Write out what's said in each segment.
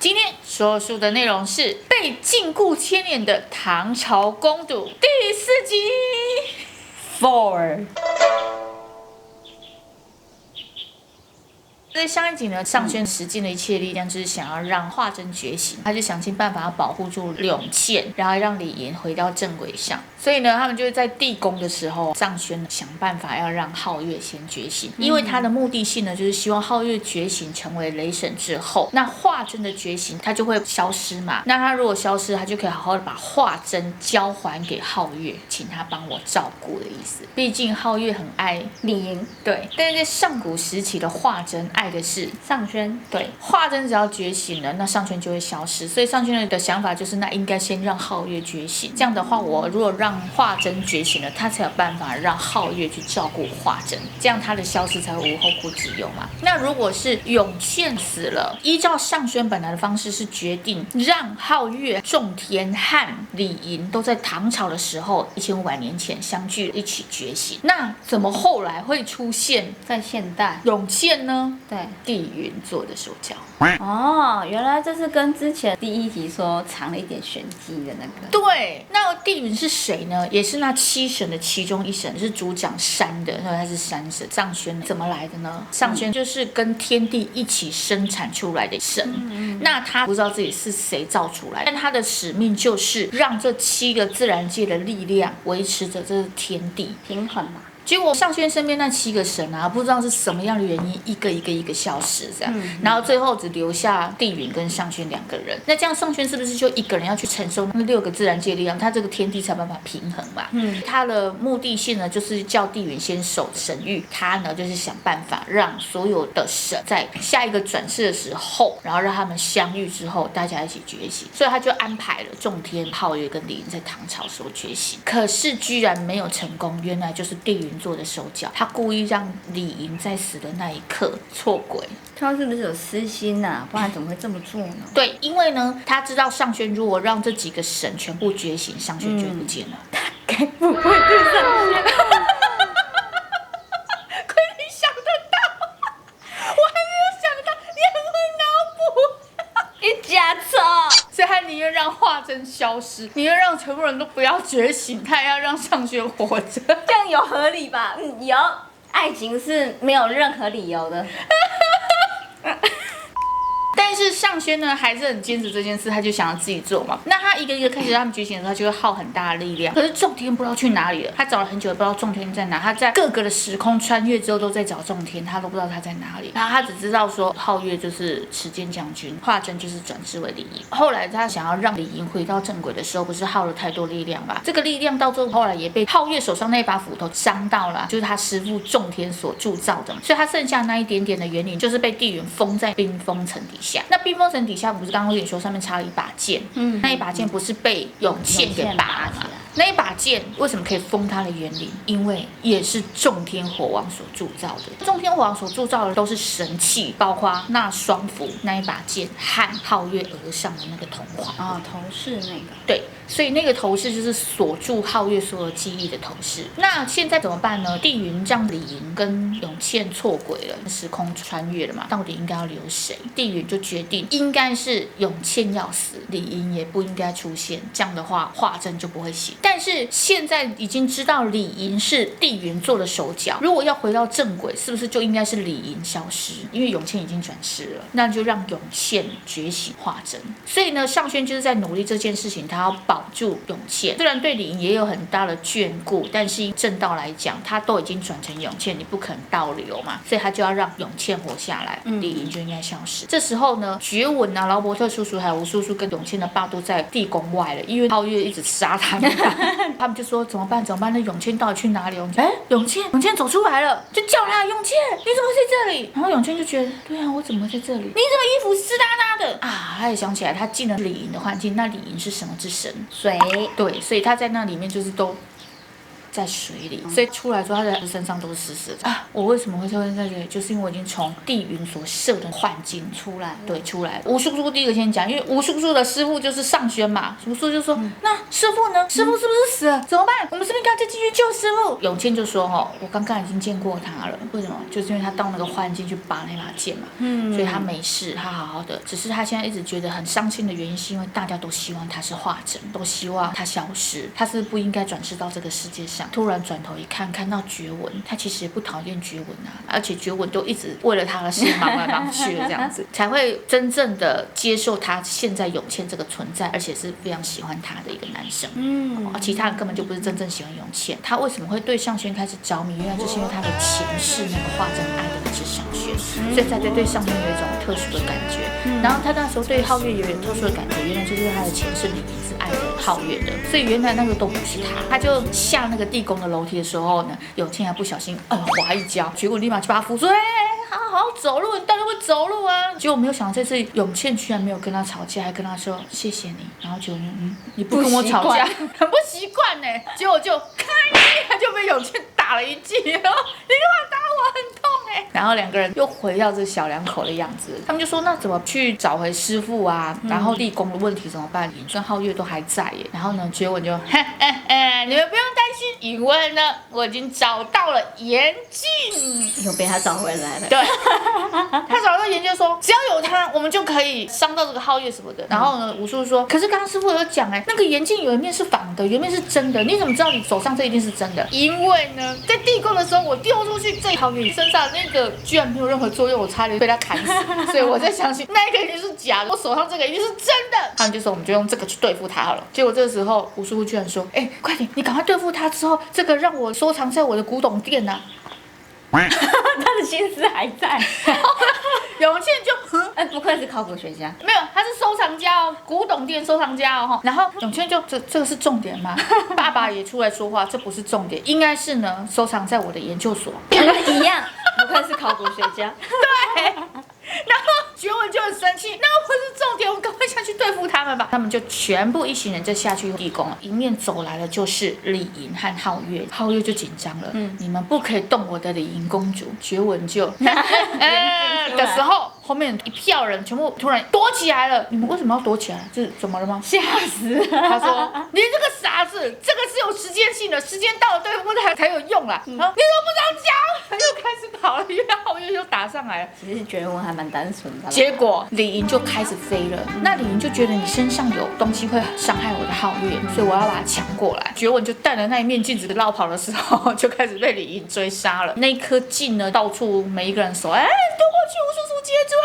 今天说书的内容是被禁锢千年的唐朝公主第4集。4。在上一集呢，上轩使尽了一切力量，就是想要让华筝觉醒，他就想尽办法要保护住永倩，然后让李莹回到正轨上。所以呢，他们就是在地宫的时候，上轩想办法要让皓月先觉醒，因为他的目的性呢，就是希望皓月觉醒成为雷神之后，那华筝的觉醒他就会消失嘛。那他如果消失，他就可以好好的把华筝交还给皓月，请他帮我照顾的意思。毕竟皓月很爱李莹，对，但是在上古时期的华筝爱的是上轩，对，华筝只要觉醒了，那上轩就会消失。所以上轩的想法就是，那应该先让皓月觉醒。这样的话，我如果让华筝觉醒了，他才有办法让皓月去照顾华筝，这样他的消失才会无后顾之忧嘛。那如果是永倩死了，依照上轩本来的方式是决定让皓月、仲天和李莹都在唐朝的时候1500年前相聚一起觉醒。那怎么后来会出现在现代永倩呢？对，帝云做的手脚。哦，原来这是跟之前第1集说藏了一点玄机的那个。对，那帝云是谁呢？也是那7神的其中一神，是主掌山的，那他是山神。上轩怎么来的呢？上轩就是跟天地一起生产出来的神。那他不知道自己是谁造出来，但他的使命就是让这7个自然界的力量维持着这天地平衡嘛。结果上轩身边那7个神啊，不知道是什么样的原因，一个一个消失这样，然后最后只留下帝云跟上轩2个人。那这样上轩是不是就一个人要去承受那6个自然界力量，他这个天地才有办法平衡嘛？他的目的性呢，就是叫帝云先守神域，他呢就是想办法让所有的神在下一个转世的时候，然后让他们相遇之后，大家一起觉醒。所以他就安排了仲天、皓月跟李莹在唐朝时候觉醒，可是居然没有成功，原来就是帝云做的手脚，他故意让李莹在死的那一刻错轨。他是不是有私心啊？不然怎么会这么做呢？对，因为呢，他知道上轩如果让这几个神全部觉醒，上轩就会不见了。他该不会对上轩？亏你想得到，我还没有想到，你很会脑补，你假错。所以他宁愿让华筝消失，宁愿让全部人都不要觉醒，他也要让上轩活着。这样有合理吧？有，爱情是没有任何理由的。但是上轩呢，还是很坚持这件事，他就想要自己做嘛。那他一个一个开始让他们觉醒的时候，他就会耗很大的力量。可是仲天不知道去哪里了，他找了很久，也不知道仲天在哪。他在各个的时空穿越之后，都在找仲天，他都不知道他在哪里。然后他只知道说，皓月就是持剑将军，华筝就是转世为李莹。后来他想要让李莹回到正轨的时候，不是耗了太多力量吧？这个力量到最后后来也被皓月手上那把斧头伤到了，就是他师父仲天所铸造的。所以他剩下那一点点的元灵，就是被帝云封在冰封层底下。那冰封层底下不是刚刚我跟你说上面插了一把剑，那一把剑不是被永倩给拔了吗？那一把剑为什么可以封他的元灵？因为也是仲天火王所铸造的。仲天火王所铸造的都是神器，包括那双斧、那一把剑和皓月额上的那个铜环。哦，头饰那个。对，所以那个头饰就是锁住皓月所有记忆的头饰。那现在怎么办呢？帝云让李莹跟永倩错轨了，时空穿越了嘛，到底应该要留谁？帝云就决定应该是永倩要死，李莹也不应该出现，这样的话华筝就不会醒。但是现在已经知道李莹是帝云做的手脚，如果要回到正轨，是不是就应该是李莹消失？因为永倩已经转世了，那就让永倩觉醒华筝。所以呢，上轩就是在努力这件事情，他要保住永倩。虽然对李莹也有很大的眷顾，但是正道来讲，他都已经转成永倩，你不可能倒流嘛，所以他就要让永倩活下来，李莹就应该消失。这时候呢，觉文啊、劳伯特叔叔还有吴叔叔跟永倩的爸都在地宫外了，因为皓月一直杀他们。他们就说怎么办？那永倩到底去哪里？永倩走出来了，就叫他永倩，你怎么在这里？然后永倩就觉得，对啊，我怎么在这里？你怎么衣服湿哒哒的啊？他也想起来，他进了李莹的幻境，那李莹是什么之神？水。对，所以他在那里面就是都在水里，所以出来之后他的身上都是湿湿的啊。我为什么会出现在这里？就是因为我已经从地云所设的幻境出来，对，出来。吴叔叔第一个先讲，因为吴叔叔的师傅就是上轩嘛，吴叔叔就说，那师傅呢？师傅是不是死了？怎么办？我们是不是应该再继续救师傅？永庆就说我刚刚已经见过他了，为什么？就是因为他到那个幻境去拔那把剑嘛，所以他没事，他好好的。只是他现在一直觉得很伤心的原因，是因为大家都希望他是化整，都希望他消失，他是不应该转世到这个世界上。突然转头一看，看到觉文，他其实也不讨厌觉文啊，而且觉文都一直为了他的事忙来忙去的这样子，才会真正的接受他现在永倩这个存在，而且是非常喜欢他的一个男生。其他人根本就不是真正喜欢永倩。他为什么会对上轩开始着迷？原来就是因为他的前世那个化真爱的那是上轩，所以才对上轩有一种特殊的感觉。然后他那时候对皓月有点特殊的感觉，原来就是他的前世里一直爱着皓月的，所以原来那个都不是他。他就下那个地宫的楼梯的时候呢，永倩还不小心滑一跤，结果立马就把他扶住，好好走路，你当然会走路啊。结果没有想到这次永倩居然没有跟他吵架，还跟他说谢谢你。然后就你不跟我吵架，很不习惯呢。结果就他就被永倩打了一记，然后你干嘛打我，很痛哎。然后两个人又回到这小两口的样子，他们就说那怎么去找回师傅啊？然后地宫的问题怎么办？跟皓月都还在耶。然后呢，觉文就你们不用担心，因为呢我已经找到了严禁，又被他找回来了。对，他找到研究说，只要有他，我们就可以伤到这个皓月什么的。然后呢，武术说，可是刚刚师傅有讲那个眼镜有一面是仿的，有一面是真的，你怎么知道你手上这一定是真的？因为呢，在地宫的时候，我丢出去这皓月身上那个居然没有任何作用，我差点被他砍死，所以我在相信那个一定是假的，我手上这个一定是真的。他们就说，我们就用这个去对付他好了。结果这个时候，武术居然说，快点，你赶快对付他之后，这个让我收藏在我的古董店啊。他的心思还在，永倩就不愧是考古学家，没有，他是收藏家哦，古董店收藏家哦。然后永倩就这个是重点吗？爸爸也出来说话，这不是重点，应该是呢收藏在我的研究所。一样，不愧是考古学家。对。然后觉文就很生气，那不是重点，我们赶快下去对付他们吧。他们就全部一行人就下去地宫了，迎面走来了就是李莹和皓月，皓月就紧张了，你们不可以动我的李莹公主。觉文就的时候，后面一票人全部突然躲起来了。你们为什么要躲起来？这怎么了吗？吓死了！他说：“你这个傻子，这个是有时间性的，时间到了对付他才有用啦。然后你怎么不这样讲？”他又开始跑了，因为皓月又打上来了。其实觉文还蛮单纯的。结果李莹就开始飞了，那李莹就觉得你身上有东西会伤害我的皓月，所以我要把它抢过来。觉文就带了那一面镜子绕跑的时候，就开始被李莹追杀了。那一颗镜呢，到处每一个人手，丢过去，我叔叔接住，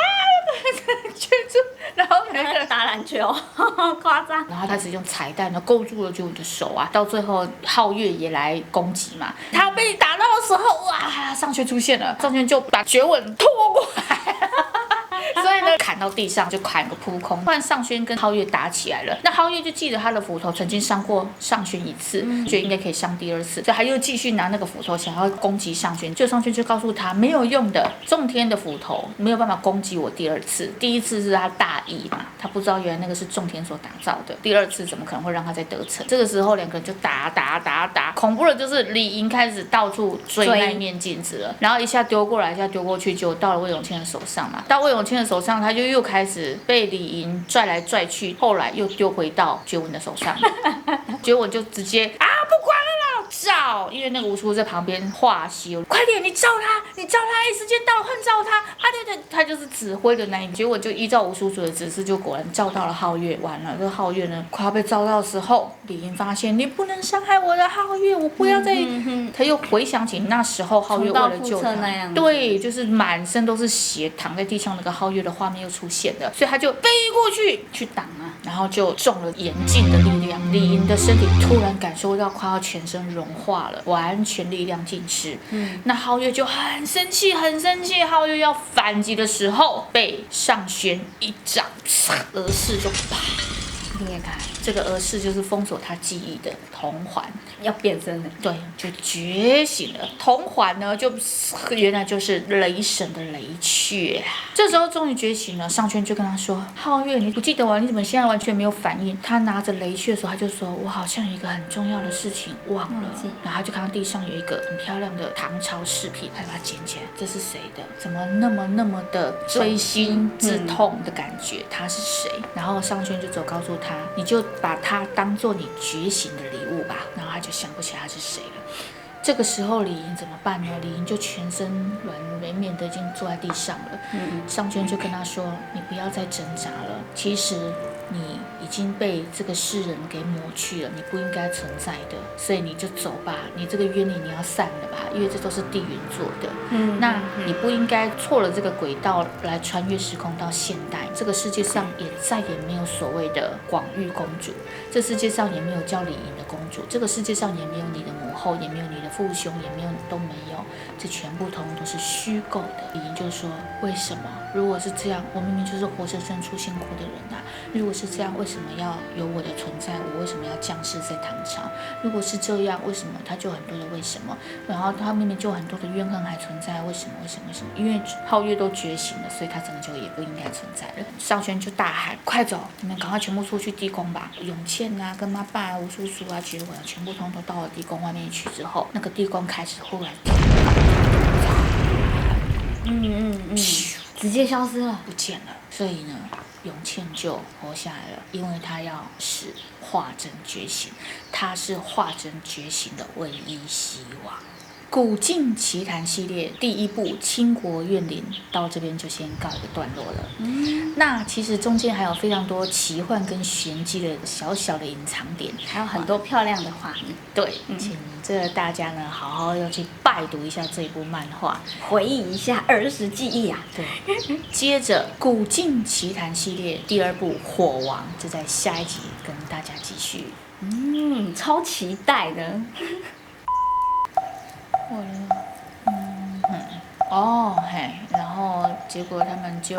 接住，然后每个人打篮球，夸张。然后他开始用彩带呢勾住了觉文的手啊，到最后皓月也来攻击嘛。他被打到的时候，哇，上轩出现了，上轩就把觉文拖过来。所以呢，砍到地上就砍个扑空。突然上轩跟皓月打起来了，那皓月就记得他的斧头曾经伤过上轩一次，觉得应该可以伤第二次，所以他又继续拿那个斧头想要攻击上轩。就上轩就告诉他没有用的，仲天的斧头没有办法攻击我第二次，第一次是他大意嘛，他不知道原来那个是仲天所打造的，第二次怎么可能会让他再得逞？这个时候两个人就打，恐怖的就是李莹开始到处追那面镜子了，然后一下丢过来，一下丢过去，就到了魏永倩的手上嘛。到魏永倩的手上，他就又开始被李莹拽来拽去，后来又丢回到觉文的手上，觉文就直接不管了啦，照，因为那个吴叔在旁边画戏，快点你照他，时间到了换照他对，他就是指挥的那一个。结果就依照吴叔叔的指示，就果然照到了皓月。完了，这个皓月呢快要被照到的时候，李莹发现你不能伤害我的皓月，我不要再。他又回想起那时候皓月为了救他，对，就是满身都是血躺在地上那个皓月的画面又出现了，所以他就飞过去挡啊，然后就中了严禁的力量。李莹的身体突然感受到快要全身融化了，完全力量尽失。那皓月就很生气，皓月要反击的时候，被上轩一掌而逝，就啪裂开，这个儿式就是封锁他记忆的铜环，要变身了。对，就觉醒了。铜环呢，就原来就是雷神的雷雀。这时候终于觉醒了，上轩就跟他说：“皓月，你不记得我？你怎么现在完全没有反应？”他拿着雷雀的时候，他就说：“我好像有一个很重要的事情忘了。”然后他就看到地上有一个很漂亮的唐朝饰品，他就把它捡起来，这是谁的？怎么那么的锥心之痛的感觉？他是谁？然后上轩就走告诉他：“你就把它当做你觉醒的礼物吧。”然后他就想不起来他是谁了。这个时候李莹怎么办呢？李莹就全身软绵绵的已经坐在地上了。上轩就跟他说：“你不要再挣扎了，其实你已经被这个世人给抹去了，你不应该存在的，所以你就走吧，你这个冤灵你要散了吧，因为这都是地云做的。那你不应该错了这个轨道来穿越时空到现代，这个世界上也再也没有所谓的广玉公主，这世界上也没有叫李莹的公主，这个世界上也没有你的母后，也没有你的父兄，也没有都没有，这全部通通都是虚构的。”李莹就说：“为什么？如果是这样，我明明就是活生生出现过的人啊！如果是这样，为什么要有我的存在？我为什么要降世在唐朝？如果是这样，为什么他就很多的为什么？然后他明明就很多的怨恨还存在，为什么？为什么？为什么？因为皓月都觉醒了，所以他整个就也不应该存在了。”上轩就大喊：“快走！你们赶快全部出去地宫吧！永倩啊，跟妈爸啊，吴叔叔啊，觉文啊，全部通通到了地宫外面去之后，那个地宫开始忽然直接消失了，不见了。所以呢，永倩就活下来了，因为她要使化真觉醒，她是化真觉醒的唯一希望。古镜奇谭系列第一部《倾国怨灵》到这边就先告一个段落了。那其实中间还有非常多奇幻跟玄机的小小的隐藏点，还有很多漂亮的画面。对，请这大家呢好好要去拜读一下这一部漫画，回忆一下儿时记忆啊。对，接着《古镜奇谭》系列第二部《火王》就在下一集跟大家继续。超期待的。然后结果他们就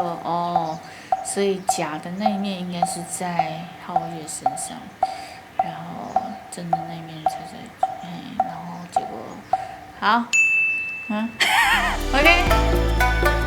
所以假的那一面应该是在皓月身上，然后真的那一面才在，然后结果好，OK。